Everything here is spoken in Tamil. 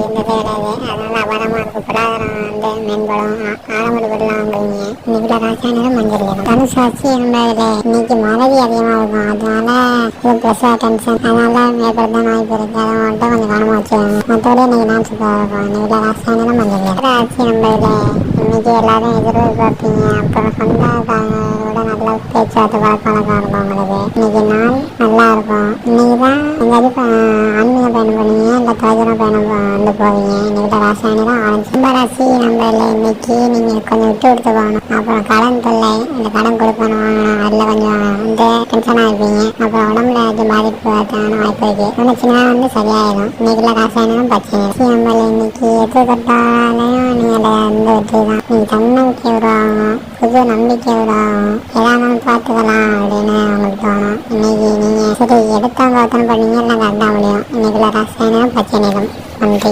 இருந்ததே கிடையாது. அதனால அபாரமா இருக்கும். பொருளாதாரம் வந்து மேம்படும். ஆடம்பர பொருளாக வாங்குவீங்க. இன்னைக்குள்ள ராசாயனம் மஞ்சள் இடம். தனுசு ராசி என்பதில் இன்னைக்கு மறதி அதிகமாக இருக்கும். அதனால இது ப்ரெஷ்ஷாக டென்ஷன், அதனால மேற்படுத்த வாய்ப்பு இருக்கு. அதை மட்டும் கொஞ்சம் கவனமாக வச்சுக்கோங்க. மற்றபடி இன்னைக்கு நான் சூப்பராக இருக்கும். இன்னைக்குள்ள ராசாயனம் மஞ்சள் இடம். ராசி என்பதில் இன்னைக்கு எல்லாரும் எதிர்பார்ப்பீங்க. அப்புறம் சொந்தக்காரங்களோட நல்ல பேச்சுவார்த்தை பழக்கம் இருக்கும் உங்களுக்கு. இன்னைக்கு நாள் நல்லா இருக்கும். இன்னைக்கு தான் எங்கேயாவது ஆன்மீக பயணம் பண்ணுவீங்க, இல்லை தொலைதூர பயணம் வந்து போவீங்க. இன்னைக்கு ராசாயனம் ஆரம்பிச்சு. கும்பராசி நம்பரில் இன்னைக்கு நீங்கள் கொஞ்சம் விட்டு கொடுத்து போகணும். அப்புறம் கடன் தொல்லை, இந்த கடன் கொடுக்கணும் அதில் கொஞ்சம் வந்து டென்ஷனாக இருப்பீங்க. அப்புறம் உடம்புல ஏதாச்சும் பாதிப்பு வரதுக்கான வாய்ப்பு இருக்கு. நினைச்சுன்னா வந்து சரியாயிடும். இன்னைக்குள்ள ராசாயனம் பிரச்சனை. நம்பரில் இன்னைக்கு எது தொட்டாலையும் நீங்கள் வந்து வெற்றி தான். நீங்கள் தன்னம்பிக்கை உருவாகும், புது நம்பிக்கை உருவாகும். எதானாலும் பார்த்துக்கலாம் அப்படின்னு உங்களுக்கு தோணும். இன்னைக்கு நீங்கள் சரி எடுத்தவங்க ஒருத்தனை பண்ணீங்க, இல்லை கரெக்டாக முடியும். இன்னைக்குள்ள ராசாயனம் பிரச்சனை. நன்றி.